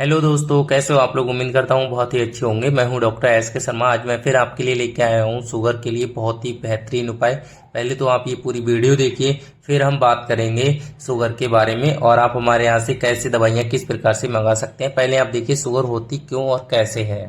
Hello दोस्तों, कैसे हो आप लोग। उम्मीद करता हूँ बहुत ही अच्छे होंगे। मैं हूँ डॉक्टर एस के शर्मा। आज मैं फिर आपके लिए लेके आया हूँ शुगर के लिए बहुत ही बेहतरीन उपाय। पहले तो आप ये पूरी वीडियो देखिए, फिर हम बात करेंगे शुगर के बारे में और आप हमारे यहाँ से कैसे दवाइयाँ किस प्रकार से मंगा सकते हैं। पहले आप देखिए शुगर होती क्यों और कैसे है।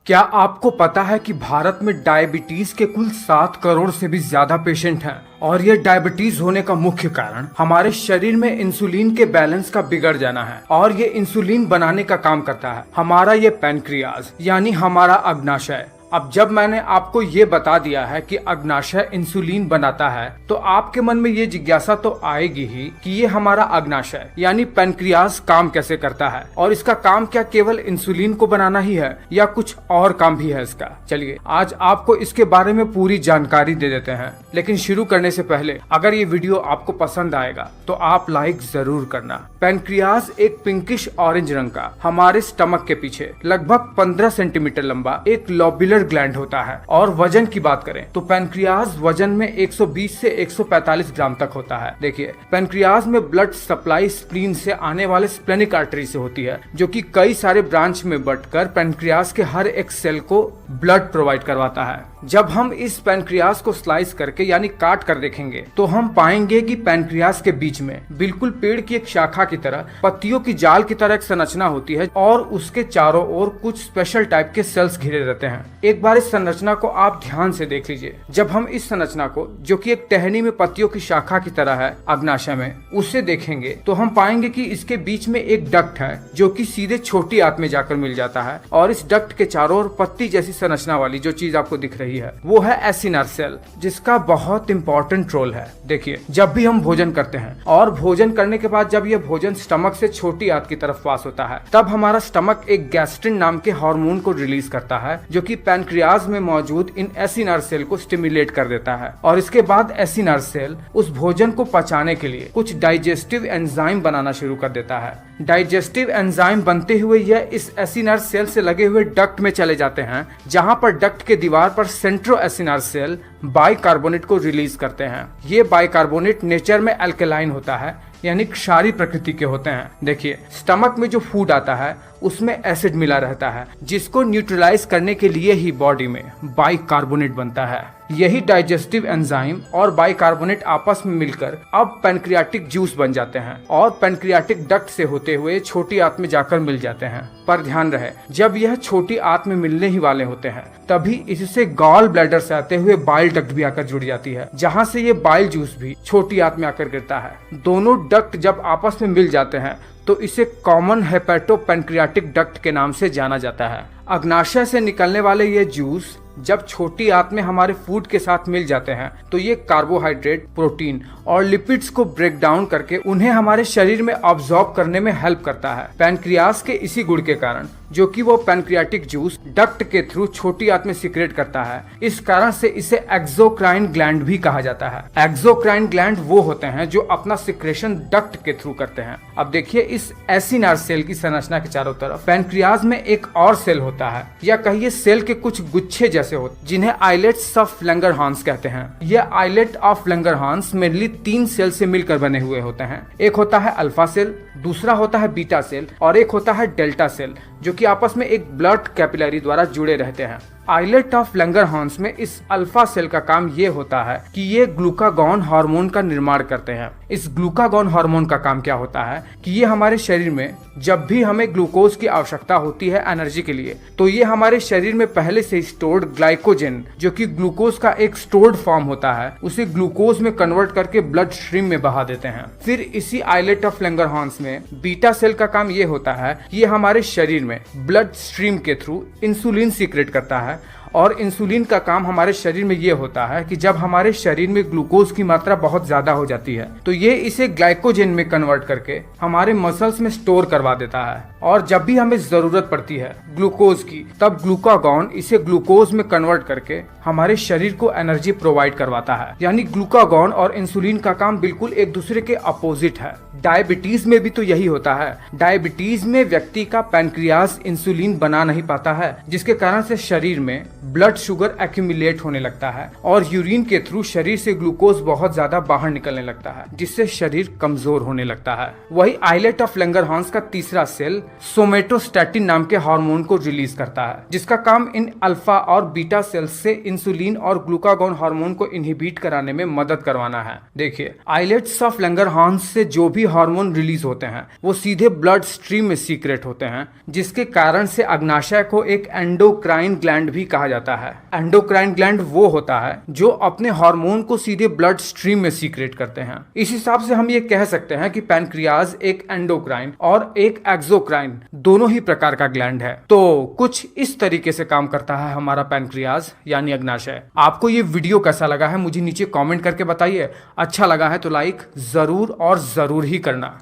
क्या आपको पता है कि भारत में डायबिटीज के कुल 7 करोड़ से भी ज्यादा पेशेंट हैं और ये डायबिटीज होने का मुख्य कारण हमारे शरीर में इंसुलिन के बैलेंस का बिगड़ जाना है। और ये इंसुलिन बनाने का काम करता है हमारा ये पैनक्रियाज यानी हमारा अग्नाशय। अब जब मैंने आपको ये बता दिया है कि अग्नाशय इंसुलिन बनाता है, तो आपके मन में ये जिज्ञासा तो आएगी ही कि ये हमारा अग्नाशय यानी पैनक्रियाज काम कैसे करता है और इसका काम क्या केवल इंसुलिन को बनाना ही है या कुछ और काम भी है इसका। चलिए आज आपको इसके बारे में पूरी जानकारी दे देते हैं। लेकिन शुरू करने से पहले अगर ये वीडियो आपको पसंद आएगा तो आप लाइक जरूर करना। पैनक्रियाज एक पिंकिश ऑरेंज रंग का हमारे स्टमक के पीछे लगभग 15 सेंटीमीटर लंबा एक लोब्युलर ग्लैंड होता है। और वजन की बात करें तो पैनक्रियाज वजन में 120 से 145 ग्राम तक होता है। देखिए पैनक्रियाज में ब्लड सप्लाई स्प्लीन से आने वाले स्प्लेनिक आर्टरी से होती है, जो कि कई सारे ब्रांच में बंटकर पैनक्रियाज के हर एक सेल को ब्लड प्रोवाइड करवाता है। जब हम इस पैनक्रियाज को स्लाइस करके यानी काट कर देखेंगे तो हम पाएंगे कि पैनक्रियाज के बीच में बिल्कुल पेड़ की एक शाखा की तरह पत्तियों की जाल की तरह एक संरचना होती है और उसके चारों ओर कुछ स्पेशल टाइप के सेल्स घिरे रहते हैं। एक बार इस संरचना को आप ध्यान से देख लीजिए। जब हम इस संरचना को, जो कि एक टहनी में पत्तियों की शाखा की तरह है अग्नाशय में, उससे देखेंगे तो हम पाएंगे कि इसके बीच में एक डक्ट है जो कि सीधे छोटी आंत में जाकर मिल जाता है। और इस डक्ट के चारों ओर पत्ती जैसी संरचना वाली जो चीज आपको दिख रही है वो है एसिनर सेल, जिसका बहुत इंपॉर्टेंट रोल है। देखिए जब भी हम भोजन करते हैं और भोजन करने के बाद जब यह भोजन स्टमक से छोटी आंत की तरफ पास होता है, तब हमारा स्टमक एक गैस्ट्रिन नाम के हार्मोन को रिलीज करता है, जो कि पैनक्रियाज में मौजूद इन एसिनर सेल को स्टिमुलेट कर देता है। और इसके बाद एसिनर सेल उस भोजन को पचाने के लिए कुछ डाइजेस्टिव एंजाइम बनाना शुरू कर देता है। डाइजेस्टिव एंजाइम बनते हुए यह इस एसिनर सेल से लगे हुए डक्ट में चले जाते हैं, जहां पर डक्ट के दीवार पर सेंट्रो एसिनर सेल बाइकार्बोनेट को रिलीज करते हैं। ये बाइकार्बोनेट नेचर में अल्कलाइन होता है यानी क्षारीय प्रकृति के होते हैं। देखिए स्टमक में जो फूड आता है उसमें एसिड मिला रहता है, जिसको न्यूट्रलाइज करने के लिए ही बॉडी में बाइकार्बोनेट बनता है। यही डाइजेस्टिव एंजाइम और बाइकार्बोनेट आपस में मिलकर अब पैनक्रियाटिक जूस बन जाते हैं और पैनक्रियाटिक डक्ट से होते हुए छोटी आंत में जाकर मिल जाते हैं। पर ध्यान रहे, जब यह छोटी आंत में मिलने ही वाले होते हैं तभी इससे गॉल ब्लैडर से आते हुए बाइल डक्ट भी आकर जुड़ जाती है, जहां से ये बाइल जूस भी छोटी आंत में आकर गिरता है। दोनों डक्ट जब आपस में मिल जाते हैं तो इसे कॉमन हेपेटोपैनक्रियाटिक डक्ट के नाम से जाना जाता है। अग्नाशय से निकलने वाले ये जूस जब छोटी आंत में हमारे फूड के साथ मिल जाते हैं तो ये कार्बोहाइड्रेट, प्रोटीन और लिपिड्स को ब्रेक डाउन करके उन्हें हमारे शरीर में ऑब्जॉर्ब करने में हेल्प करता है। पैनक्रियाज के इसी गुण के कारण, जो कि वो पैनक्रियाटिक जूस डक्ट के थ्रू छोटी आंत में सीक्रेट करता है, इस कारण से इसे एक्सोक्राइन ग्लैंड भी कहा जाता है। एक्सोक्राइन ग्लैंड वो होते हैं जो अपना सिक्रेशन डक्ट के थ्रू करते हैं। अब देखिए इस एसिनर सेल की संरचना के चारों तरफ पैनक्रियाज में एक और सेल होता है, या कहिए सेल के कुछ गुच्छे जैसे होते, जिन्हें आइलेट्स ऑफ लैंगरहांस कहते हैं। यह islet of Langerhans mainly 3 cell से मिलकर बने हुए होते हैं। एक होता है अल्फा सेल, दूसरा होता है बीटा सेल और एक होता है डेल्टा सेल, जो कि आपस में एक ब्लड कैपिलरी द्वारा जुड़े रहते हैं। आइलेट ऑफ लैंगरहांस में इस अल्फा सेल का काम ये होता है कि ये ग्लूकागॉन हार्मोन का निर्माण करते हैं। इस ग्लूकागॉन हार्मोन का काम क्या होता है कि ये हमारे शरीर में जब भी हमें ग्लूकोज की आवश्यकता होती है एनर्जी के लिए, तो ये हमारे शरीर में पहले से स्टोर्ड ग्लाइकोजन, जो कि ग्लूकोज का एक स्टोर्ड फॉर्म होता है, उसे ग्लूकोज में कन्वर्ट करके ब्लड स्ट्रीम में बहा देते हैं। फिर इसी आइलेट ऑफ लैंगरहांस में बीटा सेल का काम ये होता है कि ये हमारे शरीर में ब्लड स्ट्रीम के थ्रू इंसुलिन सीक्रेट करता है। और इंसुलिन का काम हमारे शरीर में ये होता है कि जब हमारे शरीर में ग्लूकोज की मात्रा बहुत ज्यादा हो जाती है तो ये इसे ग्लाइकोजन में कन्वर्ट करके हमारे मसल्स में स्टोर करवा देता है। और जब भी हमें जरूरत पड़ती है ग्लूकोज की, तब ग्लूकागॉन इसे ग्लूकोज में कन्वर्ट करके हमारे शरीर को एनर्जी प्रोवाइड करवाता है। यानी ग्लूकागॉन और इंसुलिन का काम बिल्कुल एक दूसरे के अपोजिट है। डायबिटीज में भी तो यही होता है। डायबिटीज में व्यक्ति का पैनक्रियाज इंसुलिन बना नहीं पाता है, जिसके कारण से शरीर में ब्लड शुगर एक्यूमुलेट होने लगता है और यूरिन के थ्रू शरीर से ग्लूकोज बहुत ज्यादा बाहर निकलने लगता है, जिससे शरीर कमजोर होने लगता है। वही आइलेट ऑफ लैंगरहांस का तीसरा सेल सोमेटोस्टैटिन नाम के हार्मोन को रिलीज करता है, जिसका काम इन अल्फा और बीटा सेल्स से इंसुलिन और ग्लूकागॉन हार्मोन को इनहिबिट कराने में मदद करवाना है। देखिए, आइलेट्स ऑफ लैंगरहांस से जो भी हार्मोन रिलीज होते हैं वो सीधे ब्लड स्ट्रीम में सीक्रेट होते हैं, जिसके कारण से अग्नाशय को एक एंडोक्राइन ग्लैंड भी कहा जाता है। एंडोक्राइन ग्लैंड वो होता है जो अपने हार्मोन को सीधे ब्लड स्ट्रीम में सीक्रेट करते हैं। इस हिसाब से हम ये कह सकते हैं कि पैनक्रियाज एक एंडोक्राइन और एक एक्सोक्राइन दोनों ही प्रकार का ग्लैंड है। तो कुछ इस तरीके से काम करता है हमारा पैनक्रियाज यानी अग्नाशय। आपको ये वीडियो कैसा लगा है मुझे नीचे कमेंट करके बताइए। अच्छा लगा है तो लाइक जरूर और जरूर ही करना।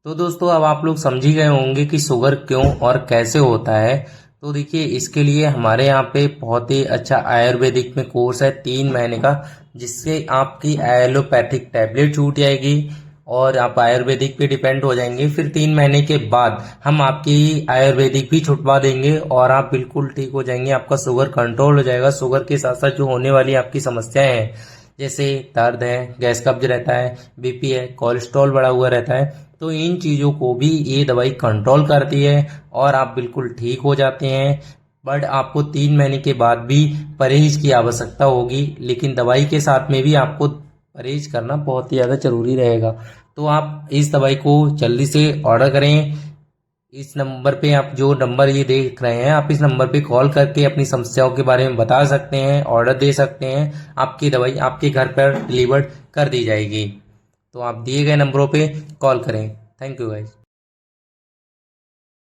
तो दोस्तों, अब आप लोग समझ ही गए होंगे कि शुगर क्यों और कैसे होता है। तो देखिए, इसके लिए हमारे यहाँ पे बहुत ही अच्छा आयुर्वेदिक में कोर्स है 3 महीने का, जिससे आपकी एलोपैथिक टैबलेट छूट जाएगी और आप आयुर्वेदिक पे डिपेंड हो जाएंगे। फिर 3 महीने के बाद हम आपकी आयुर्वेदिक भी छुटवा देंगे और आप बिल्कुल ठीक हो जाएंगे। आपका शुगर कंट्रोल हो जाएगा। शुगर के साथ साथ जो होने वाली आपकी समस्याएं हैं, जैसे दर्द है, गैस कब्ज रहता है, बीपी है, कोलेस्ट्रॉल बढ़ा हुआ रहता है, तो इन चीज़ों को भी ये दवाई कंट्रोल करती है और आप बिल्कुल ठीक हो जाते हैं। बट आपको 3 महीने के बाद भी परहेज की आवश्यकता होगी, लेकिन दवाई के साथ में भी आपको परहेज करना बहुत ही ज़्यादा जरूरी रहेगा। तो आप इस दवाई को जल्दी से ऑर्डर करें। इस नंबर पे, आप जो नंबर ये देख रहे हैं, आप इस नंबर पे कॉल करके अपनी समस्याओं के बारे में बता सकते हैं, ऑर्डर दे सकते हैं। आपकी दवाई आपके घर पर डिलीवर्ड कर दी जाएगी। तो आप दिए गए नंबरों पे कॉल करें। Thank you guys.